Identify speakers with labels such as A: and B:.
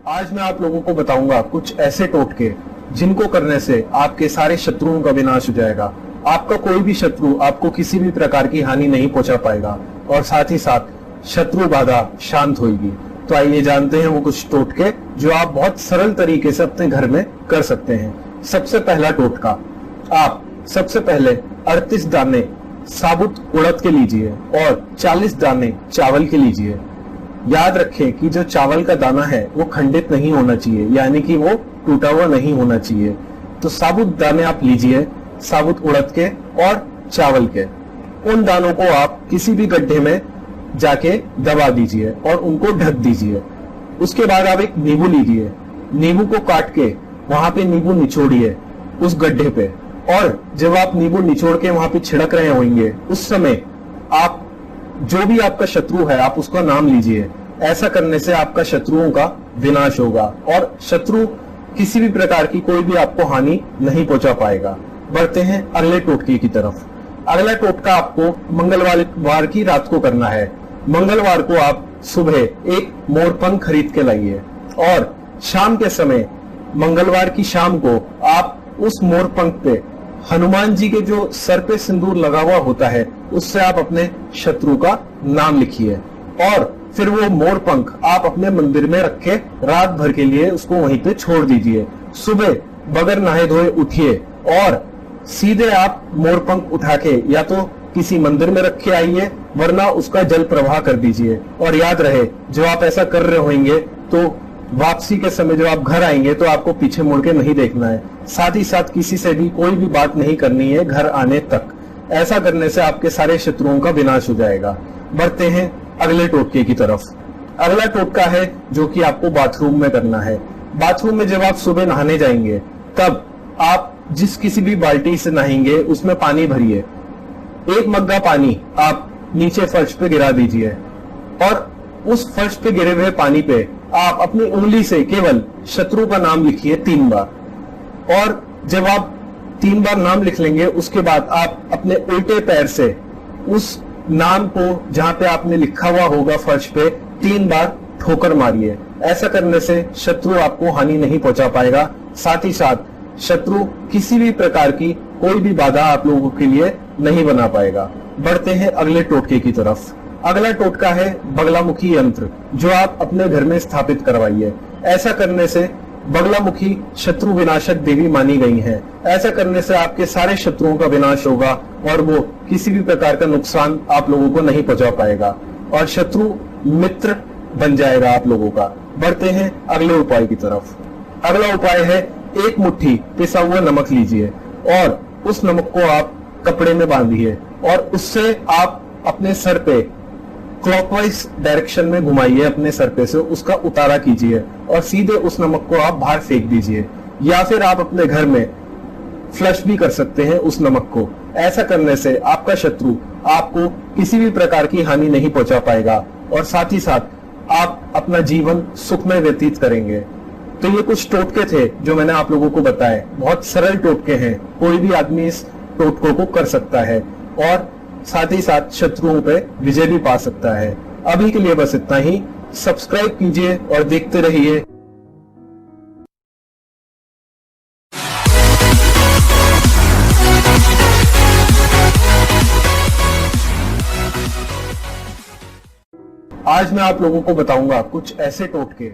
A: आज मैं आप लोगों को बताऊंगा कुछ ऐसे टोटके जिनको करने से आपके सारे शत्रुओं का विनाश हो जाएगा। आपका कोई भी शत्रु आपको किसी भी प्रकार की हानि नहीं पहुंचा पाएगा और साथ ही साथ शत्रु बाधा शांत होगी। तो आइए जानते हैं वो कुछ टोटके जो आप बहुत सरल तरीके से अपने घर में कर सकते हैं। सबसे पहला टोटका, आप सबसे पहले 38 दाने साबुत उड़द के लीजिए और 40 दाने चावल के लीजिए। याद रखें कि जो चावल का दाना है वो खंडित नहीं होना चाहिए, यानी कि वो टूटा हुआ नहीं होना चाहिए। तो साबुत दाने आप लीजिए, साबुत उड़द के और चावल के। उन दानों को आप किसी भी गड्ढे में जाके दबा दीजिए और उनको ढक दीजिए। उसके बाद आप एक नींबू लीजिए, नींबू को काट के वहां पे नींबू निचोड़िए उस गड्ढे पे, और जब आप नींबू निचोड़ के वहां पे छिड़क रहे होंगे उस समय आप जो भी आपका शत्रु है आप उसका नाम लीजिए। ऐसा करने से आपका शत्रुओं का विनाश होगा और शत्रु किसी भी प्रकार की कोई भी आपको हानि नहीं पहुंचा पाएगा। बढ़ते हैं अगले टोटके की तरफ। अगला टोटका आपको मंगलवार की रात को करना है। मंगलवार को आप सुबह एक मोरपंख खरीद के लाइए और शाम के समय मंगलवार की शाम को आप उस मोरपंख पे हनुमान जी के जो सर पे सिंदूर लगा हुआ होता है उससे आप अपने शत्रु का नाम लिखिए और फिर वो मोरपंख आप अपने मंदिर में रखे रात भर के लिए उसको वहीं पे छोड़ दीजिए। सुबह बगैर नहाए धोए उठिए और सीधे आप मोरपंख उठा के या तो किसी मंदिर में रख के आइए, वरना उसका जल प्रवाह कर दीजिए। और याद रहे, जो आप ऐसा कर रहे होंगे तो वापसी के समय जब आप घर आएंगे तो आपको पीछे मुड़ के नहीं देखना है। साथ ही साथ किसी से भी कोई भी बात नहीं करनी है घर आने तक। ऐसा करने से आपके सारे शत्रुओं का विनाश हो जाएगा। बढ़ते हैं अगले टोटके की तरफ। अगला टोटका है जो कि आपको बाथरूम में करना है। बाथरूम में जब आप सुबह नहाने जाएंगे तब आप जिस किसी भी बाल्टी से नहाएंगे उसमें पानी भरिए। एक मग्गा पानी आप नीचे फर्श पे गिरा दीजिए और उस फर्श पे गिरे हुए पानी पे आप अपनी उंगली से केवल शत्रु का नाम लिखिए 3 बार। और जब आप 3 बार नाम लिख लेंगे उसके बाद आप अपने उल्टे पैर से उस नाम को जहां पे आपने लिखा हुआ होगा फर्श पे 3 बार ठोकर मारिए। ऐसा करने से शत्रु आपको हानि नहीं पहुंचा पाएगा। साथ ही साथ शत्रु किसी भी प्रकार की कोई भी बाधा आप लोगों के लिए नहीं बना पाएगा। बढ़ते हैं अगले टोटके की तरफ। अगला टोटका है बगलामुखी यंत्र, जो आप अपने घर में स्थापित करवाइए। ऐसा करने से बगलामुखी शत्रु विनाशक देवी मानी गई हैं। ऐसा करने से आपके सारे शत्रुओं का विनाश होगा और वो किसी भी प्रकार का नुकसान आप लोगों को नहीं पहुंचा पाएगा और शत्रु मित्र बन जाएगा आप लोगों का। बढ़ते हैं अगले उपाय की तरफ। अगला उपाय है, एक मुट्ठी पिसा हुआ नमक लीजिए और उस नमक को आप कपड़े में बांधिए और उससे आप अपने सर पे क्लॉकवाइज डायरेक्शन में घुमाइए। अपने सर पे से उसका उतारा कीजिए और सीधे उस नमक को आप बाहर फेंक दीजिए, या फिर आप अपने घर में फ्लश भी कर सकते हैं उस नमक को। ऐसा करने से आपका शत्रु आपको किसी भी प्रकार की हानि नहीं पहुंचा पाएगा और साथ ही साथ आप अपना जीवन सुखमय व्यतीत करेंगे। तो ये कुछ टोटके थे जो मैंने आप लोगों को बताए। बहुत सरल टोटके हैं, कोई भी आदमी इस टोटकों को कर सकता है और साथ ही साथ शत्रुओं पे विजय भी पा सकता है। अभी के लिए बस इतना ही। सब्सक्राइब कीजिए और देखते रहिए। आज मैं आप लोगों को बताऊंगा कुछ ऐसे टोटके